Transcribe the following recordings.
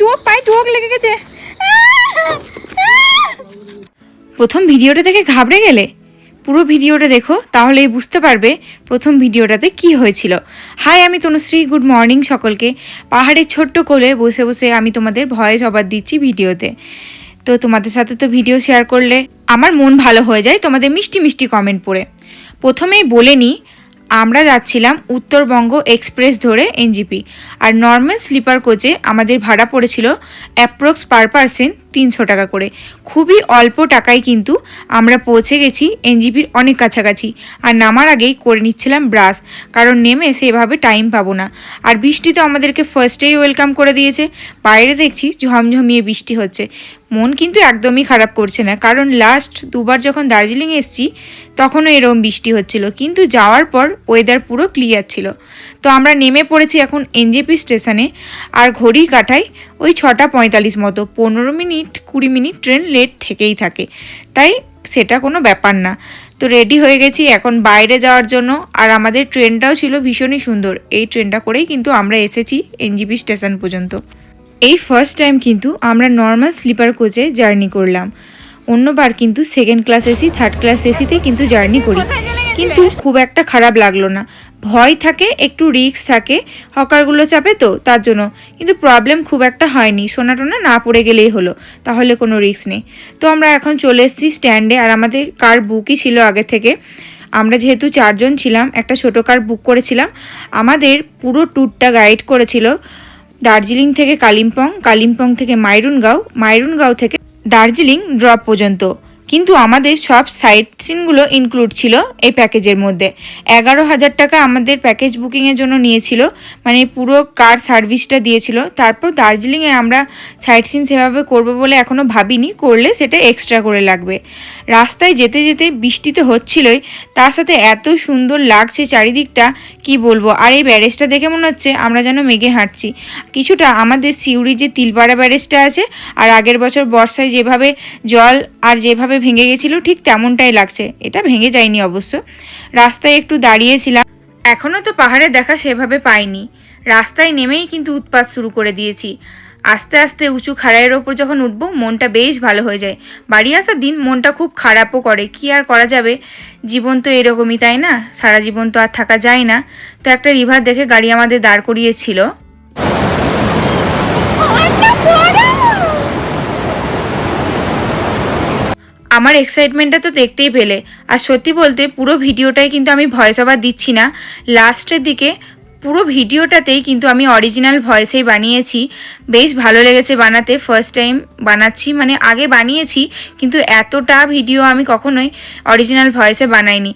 চোখ পায়ে চোখ লেগে গেছে। প্রথম ভিডিওটা দেখে ঘাবড়ে গেলে পুরো ভিডিওটা দেখো, তাহলেই বুঝতে পারবে প্রথম ভিডিওটাতে কি হয়েছিল। হাই, আমি তনুশ্রী, গুড মর্নিং সকলকে। পাহাড়ের ছোট্ট কোলে বসে বসে আমি তোমাদের ভয়েস ওভার দিচ্ছি ভিডিওতে। তো তোমাদের সাথে তো ভিডিও শেয়ার করলে আমার মন ভালো হয়ে যায় তোমাদের মিষ্টি মিষ্টি কমেন্ট পড়ে। প্রথমেই বলে নিই, আমরা যাচ্ছিলাম উত্তরবঙ্গ এক্সপ্রেস ধরে এনজিপি, আর নর্মাল স্লিপার কোচে আমাদের ভাড়া পড়েছিল অ্যাপ্রক্স পার পারসন 300 টাকা করে। খুবই অল্প টাকায় কিন্তু আমরা পৌঁছে গেছি এনজিপির অনেক কাছাকাছি। আর নামার আগেই করে নিচ্ছিলাম ব্রাশ, কারণ নেমে সেভাবে টাইম পাবো না। আর বৃষ্টি তো আমাদেরকে ফার্স্টেই ওয়েলকাম করে দিয়েছে। বাইরে দেখছি ঝমঝমিয়ে বৃষ্টি হচ্ছে। মন কিন্তু একদমই খারাপ করছে না, কারণ লাস্ট দুবার যখন দার্জিলিং এসেছি তখনও এরকম বৃষ্টি হচ্ছিল, কিন্তু যাওয়ার পর ওয়েদার পুরো ক্লিয়ার ছিল। তো আমরা নেমে পড়েছি এখন এনজেপি স্টেশনে। আর ঘড়ি কাটাই ওই 6:45 মতো, 15-20 মিনিট ট্রেন লেট থেকেই থাকে, তাই সেটা কোনো ব্যাপার না। তো রেডি হয়ে গেছি এখন বাইরে যাওয়ার জন্য। আর আমাদের ট্রেনটাও ছিল ভীষণই সুন্দর। এই ট্রেনটা করেই কিন্তু আমরা এসেছি এনজেপি স্টেশন পর্যন্ত। এই ফার্স্ট টাইম কিন্তু আমরা নর্মাল স্লিপার কোচে জার্নি করলাম। অন্যবার কিন্তু second class AC, third class এসিতে কিন্তু জার্নি করি, কিন্তু খুব একটা খারাপ লাগলো না। ভয় থাকে, একটু রিস্ক থাকে, হকারগুলো চাপে তো তার জন্য, কিন্তু প্রবলেম খুব একটা হয়নি। সোনা টোনা না পড়ে গেলেই হলো, তাহলে কোনো রিস্ক নেই। তো আমরা এখন চলে এসেছি স্ট্যান্ডে। আর আমাদের কার বুকই ছিল আগে থেকে। আমরা যেহেতু 4 জন ছিলাম, একটা ছোটো কার বুক করেছিলাম। আমাদের পুরো ট্যুরটা গাইড করেছিল দার্জিলিং থেকে কালিম্পং, কালিম্পং থেকে মাইরুনগাঁও থেকে দার্জিলিং ড্রপ পর্যন্ত। কিন্তু আমাদের সব সাইট সিনগুলো ইনক্লুড ছিল এই প্যাকেজের মধ্যে। 11,000 টাকা আমাদের প্যাকেজ বুকিংয়ের জন্য নিয়েছিল, মানে পুরো কার সার্ভিসটা দিয়েছিল। তারপর দার্জিলিংয়ে আমরা সাইট সিন সেভাবে করবো বলে এখনও ভাবিনি, করলে সেটা এক্সট্রা করে লাগবে। রাস্তায় যেতে যেতে বৃষ্টি তো হচ্ছিলই, তার সাথে এত সুন্দর লাগছে চারিদিকটা, কি বলবো। আর এই ব্যারেজটা দেখে মনে হচ্ছে আমরা যেন মেঘে হাঁটছি। কিছুটা আমাদের সিউড়ি যে তিলপাড়া ব্যারেজটা আছে, আর আগের বছর বর্ষায় যেভাবে জল আর যেভাবে ভেঙে গেছিলো ঠিক তেমনটাই লাগছে। এটা ভেঙে যায়নি অবশ্য। রাস্তায় একটু দাঁড়িয়েছিলাম, এখনও তো পাহাড়ে দেখা সেভাবে পাইনি। রাস্তায় নেমেই কিন্তু উৎপাত শুরু করে দিয়েছি। আস্তে আস্তে উঁচু খাড়াইয়ের ওপর যখন উঠবো মনটা বেশ ভালো হয়ে যায়। বাড়ি আসার দিন মনটা খুব খারাপও করে, কি আর করা যাবে, জীবন তো এরকমই, তাই না? সারা জীবন তো আর থাকা যায় না। তো একটা রিভার দেখে গাড়ি আমাদের দাঁড় করিয়েছিল। আমার এক্সাইটমেন্টটা তো দেখতেই পেলে। আর সত্যি বলতে পুরো ভিডিওটাই কিন্তু আমি ভয়েস ওভার দিচ্ছি না, লাস্টের দিকে পুরো ভিডিওটাতেই কিন্তু আমি অরিজিনাল ভয়েসেই বানিয়েছি। বেশ ভালো লেগেছে বানাতে, ফার্স্ট টাইম বানাচ্ছি, মানে আগে বানিয়েছি কিন্তু এতটা ভিডিও আমি কখনোই অরিজিনাল ভয়েসে বানাইনি।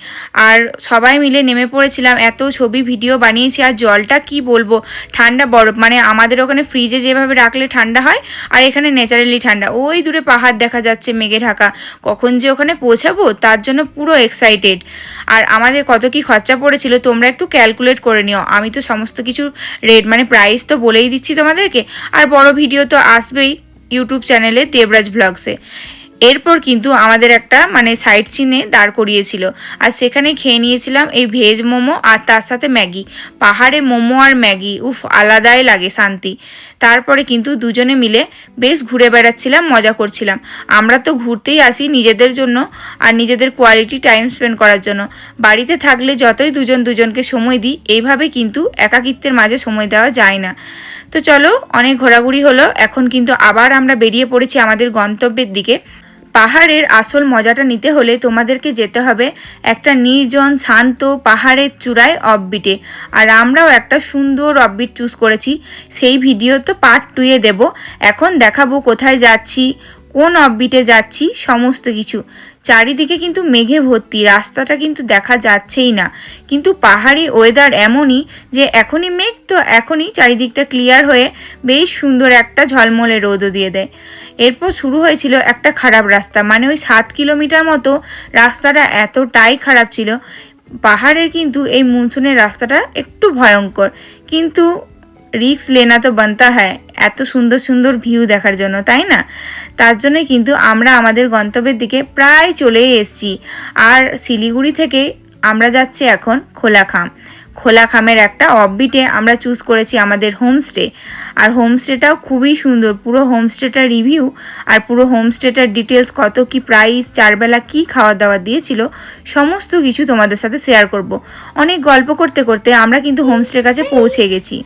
আর সবাই মিলে নেমে পড়েছিলাম, এত ছবি ভিডিও বানিয়েছি। আর জলটা কি বলবো, ঠান্ডা বরফ, মানে আমাদের ওখানে ফ্রিজে যেভাবে রাখলে ঠান্ডা হয়, আর এখানে ন্যাচারালি ঠান্ডা। ওই দূরে পাহাড় দেখা যাচ্ছে মেঘে ঢাকা, কখন যে ওখানে পৌঁছাবো তার জন্য পুরো এক্সাইটেড। আর আমাদের কত কি খরচা পড়েছিল তোমরা একটু ক্যালকুলেট করে নিও। আমি তো সমস্ত কিছু রেট মানে প্রাইস তো বলেই দিচ্ছি তোমাদেরকে। আর বড় ভিডিও তো আসবেই ইউটিউব চ্যানেলে দেবরাজ ব্লগসে। এরপর কিন্তু আমাদের একটা মানে সাইট সিনে দাঁড় করিয়েছিল, আর সেখানে খেয়ে নিয়েছিলাম এই ভেজ মোমো আর তার সাথে ম্যাগি। পাহাড়ে মোমো আর ম্যাগি উফ, আলাদাই লাগে শান্তি। তারপরে কিন্তু দুজনে মিলে বেশ ঘুরে বেড়াচ্ছিলাম, মজা করছিলাম। আমরা তো ঘুরতেই আসি নিজেদের জন্য আর নিজেদের কোয়ালিটি টাইম স্পেন্ড করার জন্য। বাড়িতে থাকলে যতই দুজন দুজনকে সময় দিই, এইভাবে কিন্তু একাকিত্বের মাঝে সময় দেওয়া যায় না। তো চলো, অনেক ঘোরাঘুরি হলো, এখন কিন্তু আবার আমরা বেরিয়ে পড়েছি আমাদের গন্তব্যের দিকে। পাহাড়ের আসল মজাটা নিতে হলে তোমাদেরকে যেতে হবে একটা নির্জন শান্ত পাহাড়ের চূড়ায় অফবিটে। আর আমরাও একটা সুন্দর অফবিট চুজ করেছি, সেই ভিডিও তো পার্ট 2-এ দেবো। এখন দেখাবো কোথায় যাচ্ছি, কোন অফবিটে যাচ্ছি, সমস্ত কিছু। চারিদিকে কিন্তু মেঘে ভর্তি, রাস্তাটা কিন্তু দেখা যাচ্ছেই না। কিন্তু পাহাড়ি ওয়েদার এমনই যে এখনই মেঘ তো এখনই চারিদিকটা ক্লিয়ার হয়ে বেশ সুন্দর একটা ঝলমলে রোদও দিয়ে দেয়। এরপর শুরু হয়েছিল একটা খারাপ রাস্তা, মানে ওই 7 কিলোমিটার মতো রাস্তাটা এতটাই খারাপ ছিল। পাহাড়ের কিন্তু এই মনসুনের রাস্তাটা একটু ভয়ঙ্কর, কিন্তু রিস্ক লেনা তো বানতা হয় এত সুন্দর সুন্দর ভিউ দেখার জন্য, তাই না? তার জন্যই কিন্তু আমরা আমাদের গন্তব্যের দিকে প্রায় চলেই এসেছি। আর শিলিগুড়ি থেকে আমরা যাচ্ছি এখন খোলাখাম। খোলা খামের একটা অফবিটে আমরা চুজ করেছি আমাদের হোমস্টে। আর হোমস্টেটাও খুবই সুন্দর, পুরো হোমস্টেটার রিভিউ আর পুরো হোমস্টেটার ডিটেলস, কত কি প্রাইস, চারবেলা কি খাওয়া দাওয়া দিয়েছিল, সমস্ত কিছু তোমাদের সাথে শেয়ার করব। অনেক গল্প করতে করতে আমরা কিন্তু হোমস্টের কাছে পৌঁছে গেছি।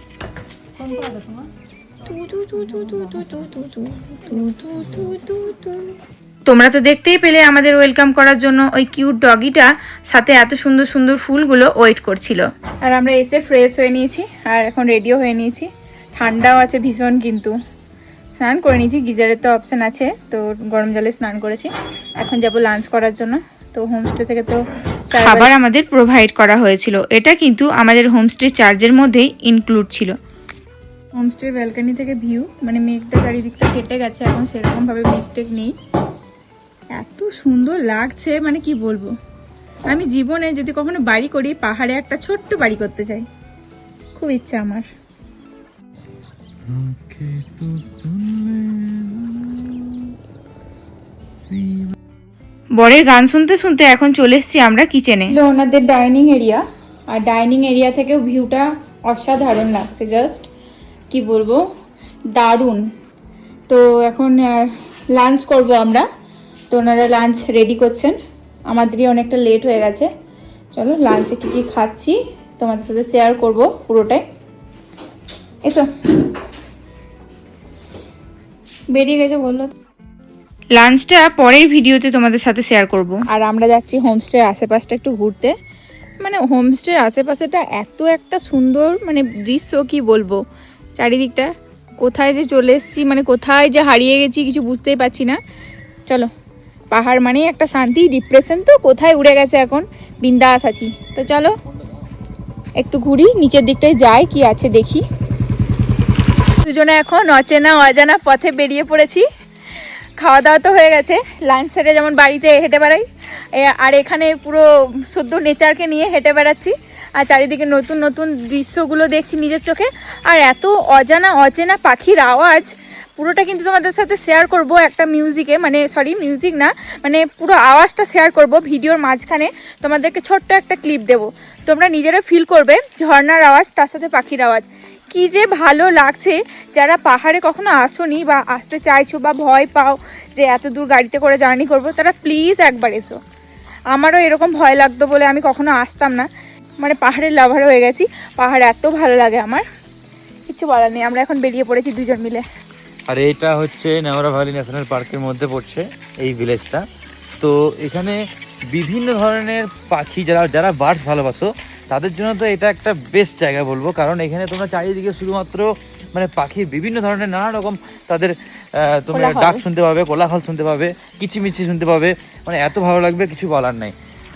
তোমরা তো দেখতেই পেলে আমাদের ওয়েলকাম করার জন্য ওই কিউট ডগিটা সাথে এত সুন্দর সুন্দর ফুলগুলো ওয়েট করছিল। আর আমরা এসে ফ্রেশ হয়ে নিয়েছি আর এখন রেডিও হয়ে নিয়েছি। ঠান্ডাও আছে ভীষণ, কিন্তু স্নান করে নিয়েছি, গিজারের তো অপশান আছে, তো গরম জলে স্নান করেছি। এখন যাব লাঞ্চ করার জন্য। তো হোমস্টে থেকে তো খাবার আমাদের প্রোভাইড করা হয়েছিল, এটা কিন্তু আমাদের হোমস্টে চার্জের মধ্যেই ইনক্লুড ছিল। হোমস্টের ব্যালকনি থেকে ভিউ, মানে মেঘটা চারিদিকটা কেটে গেছে, এখন সেরকমভাবে মেঘ টেক নেই। এত সুন্দর লাগছে, মানে কি বলবো। আমি জীবনে যদি কখনো বাড়ি করি, পাহাড়ে একটা ছোট্ট বাড়ি করতে চাই, খুব ইচ্ছা আমার। বরের গান শুনতে শুনতে এখন চলে এসেছি আমরা কিচেনে। ওনাদের ডাইনিং এরিয়া, আর ডাইনিং এরিয়া থেকেও ভিউটা অসাধারণ লাগছে, জাস্ট কি বলবো, দারুণ। তো এখন লাঞ্চ করব আমরা, তো ওনারা লাঞ্চ রেডি করছেন, আমাদেরই অনেকটা লেট হয়ে গেছে। চলো লাঞ্চে কী কী খাচ্ছি তোমাদের সাথে শেয়ার করব পুরোটাই। এসো, বেরিয়ে গেছে বললো। লাঞ্চটা পরের ভিডিওতে তোমাদের সাথে শেয়ার করব। আর আমরা যাচ্ছি হোমস্টের আশেপাশটা একটু ঘুরতে। মানে হোমস্টের আশেপাশেটা এত একটা সুন্দর, মানে দৃশ্য কি বলবো, চারিদিকটা কোথায় যে চলে এসেছি, মানে কোথায় যে হারিয়ে গেছি কিছু বুঝতেই পারছি না। চলো, পাহাড় মানে একটা শান্তি, ডিপ্রেশন তো কোথায় উড়ে গেছে, এখন বিন্দাস আছি। তো চলো একটু ঘুরি, নিচের দিকটায় যাই কি আছে দেখি। দুজনে এখন অচেনা অজানা পথে বেরিয়ে পড়েছি। খাওয়া দাওয়া তো হয়ে গেছে, লাঞ্চ সেরে যেমন বাড়িতে হেঁটে বেড়াই, আর এখানে পুরো শুদ্ধ নেচারকে নিয়ে হেঁটে বেড়াচ্ছি। আর চারিদিকে নতুন নতুন দৃশ্যগুলো দেখছি নিজের চোখে। আর এত অজানা অচেনা পাখির আওয়াজ, পুরোটা কিন্তু তোমাদের সাথে শেয়ার করব একটা মিউজিকে, মানে সরি মিউজিক না, মানে পুরো আওয়াজটা শেয়ার করব ভিডিওর মাঝখানে। তোমাদেরকে ছোট্ট একটা ক্লিপ দেব, তোমরা নিজেরা ফিল করবে ঝর্ণার আওয়াজ তার সাথে পাখির আওয়াজ। কি যে ভালো লাগছে। যারা পাহাড়ে কখনো আসোনি বা আসতে চাইছো বা ভয় পাও যে এত দূর গাড়িতে করে জার্নি করব, তারা প্লিজ একবার এসো। আমারও এরকম ভয় লাগতো বলে আমি কখনো আসতাম না, মানে পাহাড়ের লাভার হয়ে গেছি। পাহাড় এত ভালো লাগে আমার, কিছু বলার নেই। আমরা এখন বেরিয়ে পড়েছি দুজন মিলে। আর এটা হচ্ছে নেওয়ারা ভ্যালি ন্যাশনাল পার্কের মধ্যে পড়ছে এই ভিলেজটা। তো এখানে বিভিন্ন ধরনের পাখি, যারা বার্ডস ভালোবাসো তাদের জন্য তো এটা একটা বেস্ট জায়গা বলবো। কারণ এখানে তোমরা চারিদিকে শুধুমাত্র মানে পাখির বিভিন্ন ধরনের নানা রকম তাদের তোমরা ডাক শুনতে পাবে, কোলাহল শুনতে পাবে, কিচিমিচি শুনতে পাবে, মানে এত ভালো লাগবে কিছু বলার নাই।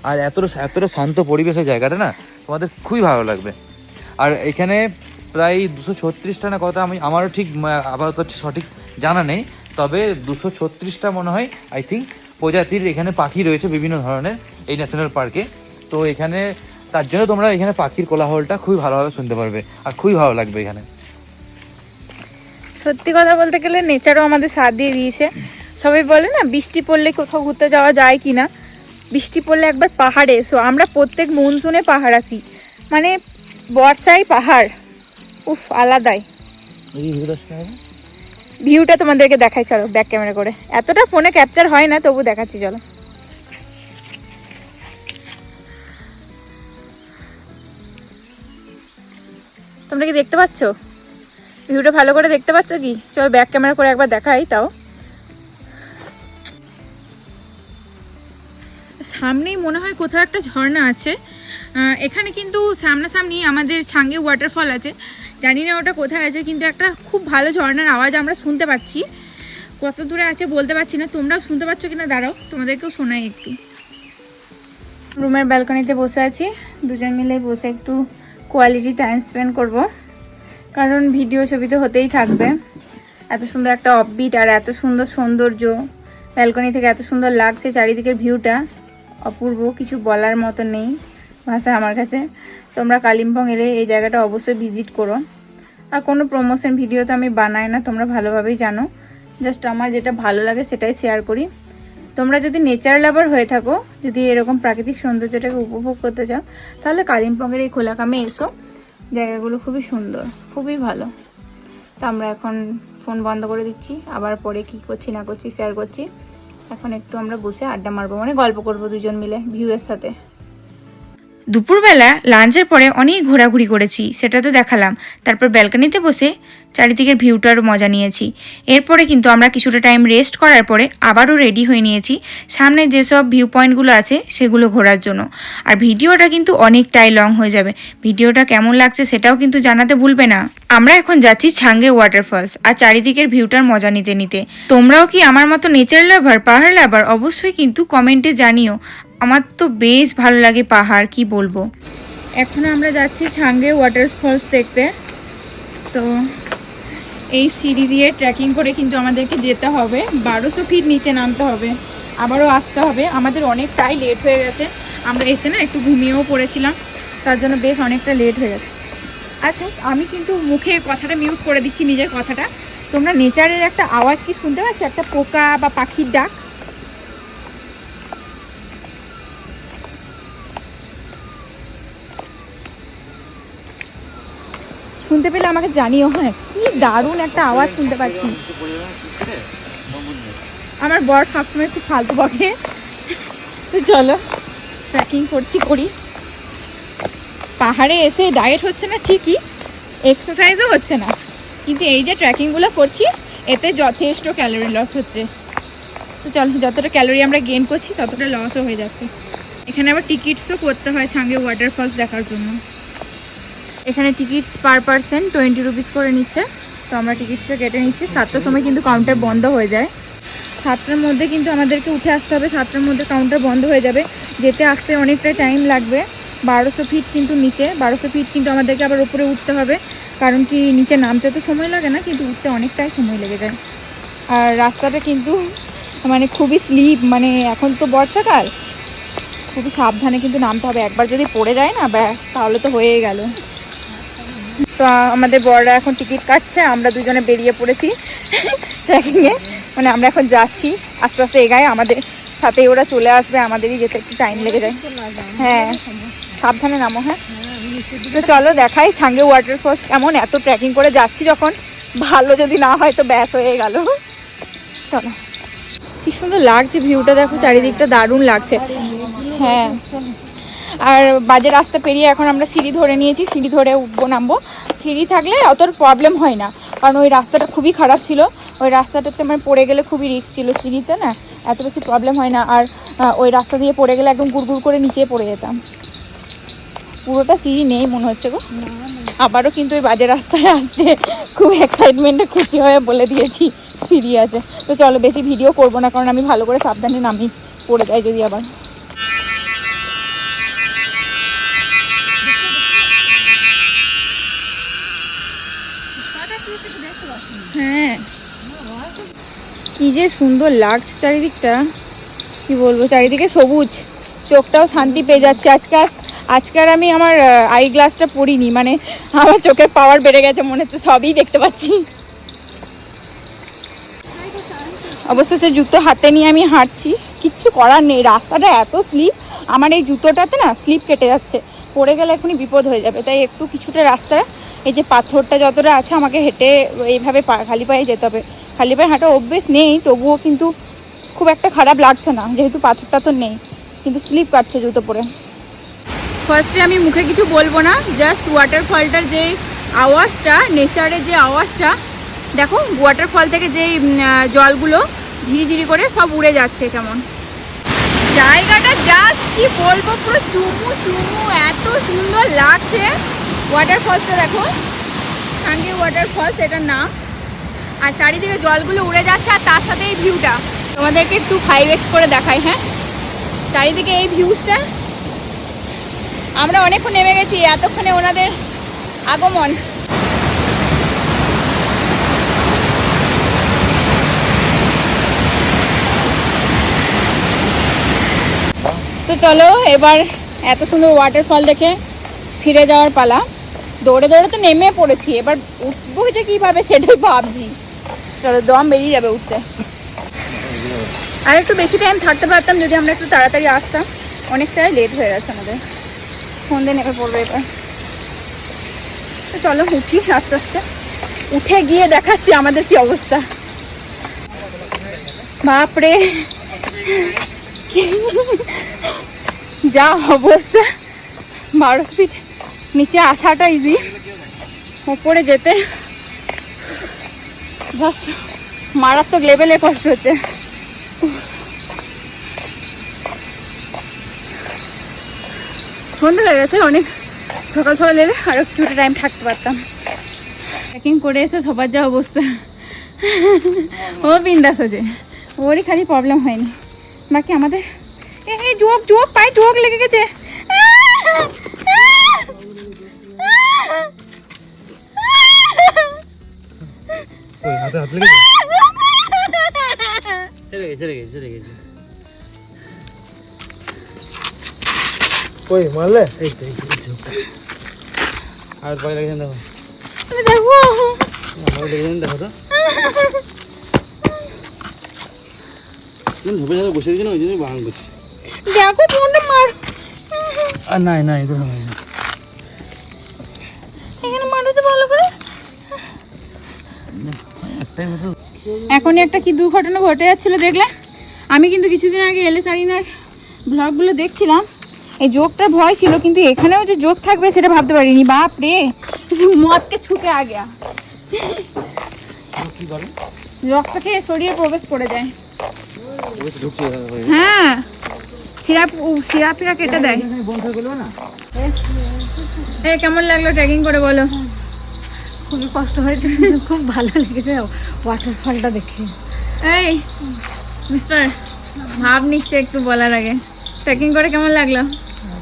আর এতটা শান্ত পরিবেশের জায়গাটা না, তোমাদের খুবই ভালো লাগবে। আর এখানে প্রায় 236টা না কথা, আমারও ঠিক আপাতত সঠিক জানা নেই, তবে 236টা মনে হয় আই থিঙ্ক প্রজাতির এখানে পাখি রয়েছে বিভিন্ন ধরনের এই ন্যাশনাল পার্কে। তো এখানে তার জন্য তোমরা এখানে পাখির কোলাহলটা খুবই ভালোভাবে শুনতে পারবে আর খুবই ভালো লাগবে এখানে। সত্যি কথা বলতে গেলে নেচারও আমাদের সাথ দিয়ে দিয়েছে। সবাই বলে না বৃষ্টি পড়লে কোথাও ঘুরতে যাওয়া যায় কি না, বৃষ্টি পড়লে একবার পাহাড়ে এসো। আমরা প্রত্যেক মনসুনে পাহাড় আসি, মানে বর্ষায় পাহাড়, উফ আলাদাই। ভিউটা তোমাদেরকে দেখাই, চলো ব্যাক ক্যামেরা করে। এতটা ফোনে ক্যাপচার হয় না, তবু দেখাচ্ছি চলো। তোমরা কি দেখতে পাচ্ছ ভিউটা? ভালো করে দেখতে পাচ্ছ কি? চলো ব্যাক ক্যামেরা করে একবার দেখাই। তাও সামনেই মনে হয় কোথাও একটা ঝর্ণা আছে। এখানে কিন্তু সামনাসামনি আমাদের ছাঙ্গে ওয়াটারফল আছে, জানি না ওটা কোথায় আছে, কিন্তু একটা খুব ভালো ঝর্ণার আওয়াজ আমরা শুনতে পাচ্ছি। কত দূরে আছে বলতে পারছি না, তোমরাও শুনতে পাচ্ছ কিনা দাঁড়াও তোমাদেরকেও শোনাই একটু। রুমের ব্যালকনিতে বসে আছি, দুজন মিলে বসে একটু কোয়ালিটি টাইম স্পেন্ড করব, কারণ ভিডিও ছবি তো হতেই থাকবে। এত সুন্দর একটা অফবিট আর এত সুন্দর সৌন্দর্য, ব্যালকনি থেকে এত সুন্দর লাগছে চারিদিকের ভিউটা, অপূর্ব, কিছু বলার মতো নেই ভাষা আমার কাছে। তোমরা কালিম্পং এলে এই জায়গাটা অবশ্যই ভিজিট করো। আর কোনো প্রমোশন ভিডিও তো আমি বানাই না, তোমরা ভালোভাবেই জানো, জাস্ট আমার যেটা ভালো লাগে সেটাই শেয়ার করি। তোমরা যদি নেচার লাভার হয়ে থাকো, যদি এরকম প্রাকৃতিক সৌন্দর্যটাকে উপভোগ করতে চাও, তাহলে কালিম্পংয়ের এই খোলাকামে এসো। জায়গাগুলো খুবই সুন্দর, খুবই ভালো। তো আমরা এখন ফোন বন্ধ করে দিচ্ছি, আবার পরে কি করছি না করছি শেয়ার করছি। এখন একটু আমরা বসে আড্ডা মারবো, মানে গল্প করবো দুজন মিলে ভিউয়ের সাথে। দুপুরবেলা লাঞ্চের পরে অনেক ঘোরাঘুরি করেছি, সেটা তো দেখালাম। তারপর ব্যালকনিতে বসে চারিদিকের ভিউটার মজা নিয়েছি। এরপরে কিন্তু আমরা কিছুটা টাইম রেস্ট করার পরে আবারও রেডি হয়ে নিয়েছি সামনে যেসব ভিউ পয়েন্টগুলো আছে সেগুলো ঘোরার জন্য। আর ভিডিওটা কিন্তু অনেকটাই লং হয়ে যাবে, ভিডিওটা কেমন লাগছে সেটাও কিন্তু জানাতে ভুলবে না। আমরা এখন যাচ্ছি ছাঙ্গে ওয়াটারফলস আর চারিদিকের ভিউটার মজা নিতে নিতে। তোমরাও কি আমার মতো নেচার লাভার, পাহাড় লাভার? অবশ্যই কিন্তু কমেন্টে জানিও। আমার তো বেশ ভালো লাগে পাহাড়, কি বলবো। এখন আমরা যাচ্ছি ছাঙ্গে ওয়াটারফলস দেখতে। তো এই সিঁড়ি দিয়ে ট্রেকিং করে কিন্তু আমাদেরকে যেতে হবে, 1200 ফিট নিচে নামতে হবে, আবারও আসতে হবে। আমাদের অনেকটাই লেট হয়ে গেছে, আমরা এসে না একটু ঘুমিয়েও পড়েছিলাম, তার জন্য বেশ অনেকটা লেট হয়ে গেছে। আচ্ছা, আমি কিন্তু মুখে কথাটা মিউট করে দিচ্ছি, নিজের কথাটা। তোমরা নেচারের একটা আওয়াজ কি শুনতে পাচ্ছ? একটা পোকা বা পাখির ডাক? শুনতে পেলে আমাকে জানিও। হ্যাঁ, কি দারুণ একটা আওয়াজ শুনতে পাচ্ছি। আমার বর সবসময় খুব ফালতু বকে। তো চলো ট্রেকিং করি। পাহাড়ে এসে ডায়েট হচ্ছে না ঠিকই, এক্সারসাইজও হচ্ছে না, কিন্তু এই যে ট্রেকিংগুলো করছি এতে যথেষ্ট ক্যালোরি লস হচ্ছে। তো চলো, যতটা ক্যালোরি আমরা গেইন করছি ততটা লসও হয়ে যাচ্ছে। এখানে আবার টিকিটসও করতে হয় ছাঙ্গে ওয়াটারফলস দেখার জন্য। এখানে টিকিটস পার পারসন 20 রুপিস করে নিচ্ছে। তো আমরা টিকিটটা কেটে নিচ্ছি। 7টার সময় কিন্তু কাউন্টার বন্ধ হয়ে যায়। 7টার মধ্যে কিন্তু আমাদেরকে উঠে আসতে হবে, 7টার মধ্যে কাউন্টার বন্ধ হয়ে যাবে। যেতে আসতে অনেকটা টাইম লাগবে। 1200 ফিট কিন্তু নিচে, 1200 ফিট কিন্তু আমাদেরকে আবার উপরে উঠতে হবে, কারণ কি নিচে নামতে তো সময় লাগে না, কিন্তু উঠতে অনেকটাই সময় লেগে যায়। আর রাস্তাটা কিন্তু মানে খুবই স্লিপ, মানে এখন তো বর্ষাকাল, খুবই সাবধানে কিন্তু নামতে হবে। একবার যদি পড়ে যায় না ব্যাস, তাহলে তো হয়েই গেল। তো আমাদের বড়রা এখন টিকিট কাটছে, আমরা দুজনে বেরিয়ে পড়েছি ট্রেকিংয়ে। মানে আমরা এখন যাচ্ছি, আস্তে আস্তে এগায়, আমাদের সাথে ওরা চলে আসবে, আমাদেরই যেতে একটু টাইম লেগে যায়। হ্যাঁ, সাবধানে নামো। হ্যাঁ, তো চলো দেখাই ছাঙ্গে ওয়াটারফলস কেমন। এত ট্রেকিং করে যাচ্ছি যখন, ভালো যদি না হয় তো ব্যাস হয়ে গেল। চলো, কি সুন্দর লাগছে ভিউটা, দেখো চারিদিকটা দারুণ লাগছে। হ্যাঁ, আর বাজে রাস্তা পেরিয়ে এখন আমরা সিঁড়ি ধরে নিয়েছি, সিঁড়ি ধরে উঠবো নামবো। সিঁড়ি থাকলে অত প্রবলেম হয় না, কারণ ওই রাস্তাটা খুবই খারাপ ছিল, ওই রাস্তাটাতে মানে পড়ে গেলে খুবই রিস্ক ছিল। সিঁড়িতে না এত বেশি প্রবলেম হয় না, আর ওই রাস্তা দিয়ে পড়ে গেলে একদম গুড়গুড় করে নিচে পড়ে যেতাম। পুরোটা সিঁড়ি নেই মনে হচ্ছে গো। আবারও কিন্তু ওই বাজে রাস্তায় আসছে, খুব এক্সাইটমেন্টে খুশি হয়ে বলে দিয়েছি সিঁড়ি আছে। তো চলো, বেশি ভিডিও করবো না, কারণ আমি ভালো করে সাবধানে নামি, পড়ে যাই যদি আবার। হ্যাঁ, কি যে সুন্দর লাগছে চারিদিকটা, কি বলবো। চারিদিকে সবুজ, চোখটাও শান্তি পেয়ে যাচ্ছে। আজকাল আমি আমার আই গ্লাসটা পরিনি, মানে আমার চোখের পাওয়ার বেড়ে গেছে, মনে হচ্ছে সবই দেখতে পাচ্ছি। অবশ্য সে জুতো হাতে নিয়ে আমি হাঁটছি, কিচ্ছু করার নেই, রাস্তাটা এত স্লিপ। আমার এই জুতোটাতে না স্লিপ কেটে যাচ্ছে, পড়ে গেলে এখনই বিপদ হয়ে যাবে। তাই একটু কিছুটা রাস্তা, এই যে পাথরটা যতটা আছে আমাকে হেঁটে এইভাবে খালি পায়ে যেতে হবে। খালি পায়ে হাঁটা অভ্যেস নেই, তবুও কিন্তু খুব একটা খারাপ লাগছে না, যেহেতু পাথরটা তো নেই, কিন্তু স্লিপ কাটছে জুতো পরে। ফার্স্টে আমি মুখে কিছু বলবো না, জাস্ট ওয়াটারফলটার যে আওয়াজটা, নেচারের যে আওয়াজটা, দেখো ওয়াটারফল থেকে যে জলগুলো ঝিরিঝিরি করে সব উড়ে যাচ্ছে কেমন। জায়গাটা জাস্ট কি বলবো, পুরো চুমু চুমু, এত সুন্দর লাগছে। ওয়াটারফলসটা দেখো, ছাঙ্গে ওয়াটারফলস এটার নাম। আর চারিদিকে জলগুলো উড়ে যাচ্ছে, আর তার সাথে এই ভিউটা তোমাদেরকে একটু 5x করে দেখাই। হ্যাঁ, চারিদিকে এই ভিউজটা। আমরা অনেকক্ষণ নেমে গেছি, এতক্ষণে ওনাদের আগমন। তো চলো, এবার এত সুন্দর ওয়াটারফল দেখে ফিরে যাওয়ার পালা। দৌড়ে দৌড়ে তো নেমে পড়েছি, এবার উঠবো যে কীভাবে সেটাই ভাবছি। চলো, দম বেরিয়ে যাবে উঠতে। আর একটু বেশি টাইম থাকতে পারতাম যদি আমরা একটু তাড়াতাড়ি আসতাম। অনেকটাই লেট হয়ে গেছে আমাদের, সন্ধে নেমে পড়বে এবার। তো চলো উঠি আস্তে আস্তে, উঠে গিয়ে দেখাচ্ছি আমাদের কি অবস্থা। বাপরে যা অবস্থা, 12 ফিট নিচে আসাটা ইজি, উপরে যেতে জাস্ট মারাত্মক লেভেলে কষ্ট হচ্ছে। সন্ধ্যা হয়ে গেছে, অনেক সকাল সকাল এলে আর কিছুটা টাইম থাকতে পারতাম। ট্রেকিং করে এসে সবার যা অবস্থা, ও বিন্দাস হচ্ছে, ওরই খালি প্রবলেম হয়নি, বাকি আমাদের এই জোক জোক পায়ে জোক লেগে গেছে। কই মারলে? আর ভয় লাগছে দেখো, দেখো দেখো তো বসে দিচ্ছি না, ওই জন্য বাগান করছি। দেখো ফোনটা মার, আর নাই না এটা নয়, এখানে মারতে ভালো করে। একটাই মতো। এখনই একটা কি দুর্ঘটনা ঘটে যাচ্ছিল দেখলে। আমি কিন্তু কিছুদিন আগে এলএস আরিনার ব্লগগুলো দেখছিলাম, এই জোকটার ভয় ছিল, কিন্তু এখানেও যে জোক থাকবে সেটা ভাবতে পারিনি। বাপ রে, মদকে ছুটে আ গিয়া, কি করে রক্ত খেয়ে শরীরে প্রবেশ করে যায়। হ্যাঁ, সিরাপিরা কেটে দেয়। কেমন লাগলো ট্রেকিং করে বলো? খুবই কষ্ট হয়েছে, খুব ভালো লেগেছে ওয়াটারফলটা দেখে। এই মিস্টার ভাব নিচ্ছে একটু বলার আগে, ট্রেকিং করে কেমন লাগলো?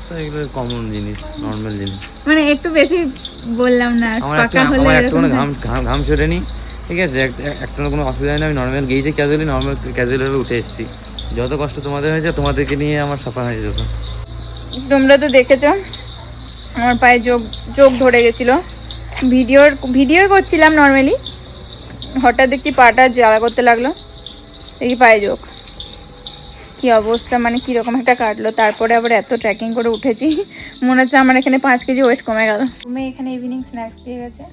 তো এগুলো কমন জিনিস, নরমাল জিনিস, মানে একটু বেশি বললাম না, আমার পাকা হলে একটু এরকম ঘাম ছড়ে নি, ঠিক আছে, একটা কোনো অসুবিধা নেই। আমি নর্মাল গিয়েছি, ক্যাজুয়ালি ভাবে উঠে এসেছি। যত কষ্ট তোমাদের হয়েছে, তোমাদেরকে নিয়ে আমার সাফা হয়ে যেত। তোমরা তো দেখেছো আমার পায়ে যোগ ধরে গেছিল। ভিডিও করছিলাম নর্মালি, হঠাৎ দেখছি পাটা জ্বালা করতে লাগলো, দেখি পায়ে যোগ। কি অবস্থা, মানে কিরকম একটা কাটলো। তারপরে আবার এত ট্রেকিং করে উঠেছি, মনে হচ্ছে আমার এখানে 5 কেজি ওয়েট কমে গেল। রুমে এখানে ইভিনিং স্ন্যাক্স দিয়ে গেছে,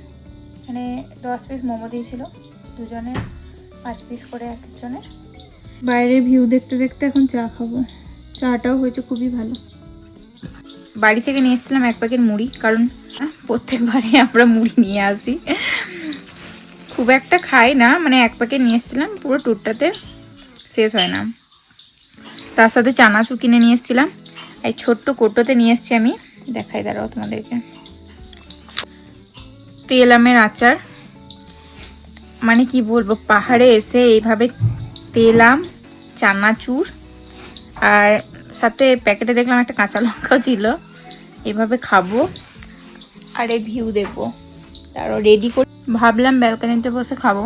এখানে 10 পিস মোমো দিয়েছিল, দুজনের 5 পিস করে এক একজনের। বাইরের ভিউ দেখতে দেখতে এখন চা খাবো, চাটাও হয়েছে খুবই ভালো। বাড়ি থেকে নিয়ে এসেছিলাম 1 প্যাকেট মুড়ি, কারণ প্রত্যেকবারে আমরা মুড়ি নিয়ে আসি, খুব একটা খাই না, মানে 1 প্যাকেট নিয়ে এসেছিলাম, পুরো ট্যুরটাতে শেষ হয় না। তার সাথে চানাচুর কিনে নিয়ে এসেছিলাম, এই ছোট্ট কোটোতে নিয়ে এসেছি আমি, দেখাই দাঁড়াও তোমাদেরকে। তেল আমের আচার, মানে কি বলবো, পাহাড়ে এসে এইভাবে তেল আম, চানাচুর, আর সাথে প্যাকেটে দেখলাম একটা কাঁচা লঙ্কাও ছিল, এভাবে খাবো আর এই ভিউ দেখবো। তারও রেডি করে ভাবলাম ব্যালকনিতে বসে খাবো।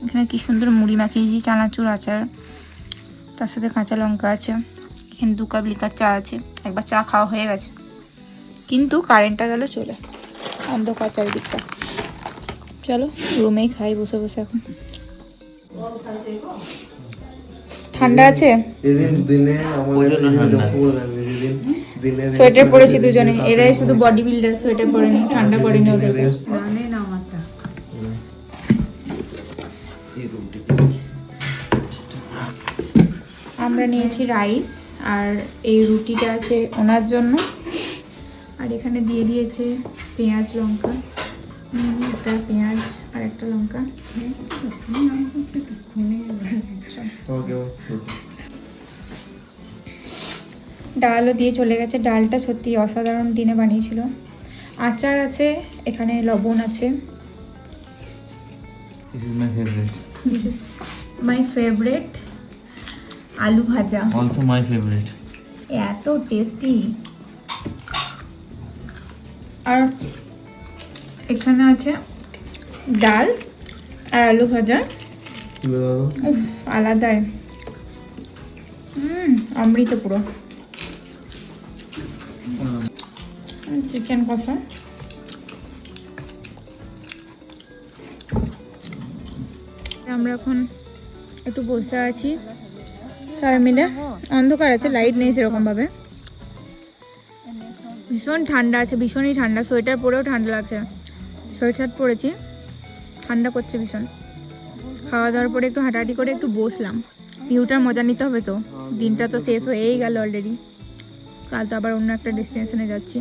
এখানে কি সুন্দর মুড়ি মাখিয়েছি, চানাচুর, আচার, তার সাথে কাঁচা লঙ্কা আছে, এখানে 2 কাপ লিকার চা আছে। একবার চা খাওয়া হয়ে গেছে, কিন্তু কারেন্টটা গেল চলে, অন্ধকার চারিদিকটা। চলো রুমেই খাই বসে বসে এখন। ঠান্ডা আছে, সোয়েটার পরেছি দুজনে, এরাই শুধু বডি বিল্ডার, সোয়েটার পরেনি, ঠান্ডা পড়েনি ওদেরকে। আমরা নিয়েছি রাইস, আর এই রুটিটা আছে ওনার জন্য, আর এখানে দিয়ে দিয়েছে পেঁয়াজ লঙ্কা, একটা পেঁয়াজ আর একটা লঙ্কা। ডালও দিয়ে চলে গেছে, ডালটা সত্যি অসাধারণ দিনে বানিয়েছিল। আচার আছে, এখানে লবণ আছে। This is my favorite. My favourite আলু ভাজা, Also my favorite. এত টেস্টি। আর এখানে আছে ডাল আর আলু ভাজা, উফ আলাদাই, অমৃত পুরো। চিকেন কষা, আমরা এখন একটু বসে আছি, সবাই মিলে। অন্ধকার আছে, লাইট নেই সেরকমভাবে। ভীষণ ঠান্ডা আছে, ভীষণই ঠান্ডা। সোয়েটার পরেও ঠান্ডা লাগছে। সোয়েটার পরেছি, ঠান্ডা করছে ভীষণ। খাওয়া দাওয়ার পরে একটু হাঁটাহাঁটি করে একটু বসলাম। ভিউটার মজা নিতে হবে তো, দিনটা তো শেষ হয়েই গেল অলরেডি। কাল তো আবার অন্য একটা ডেস্টিনেশনে যাচ্ছি।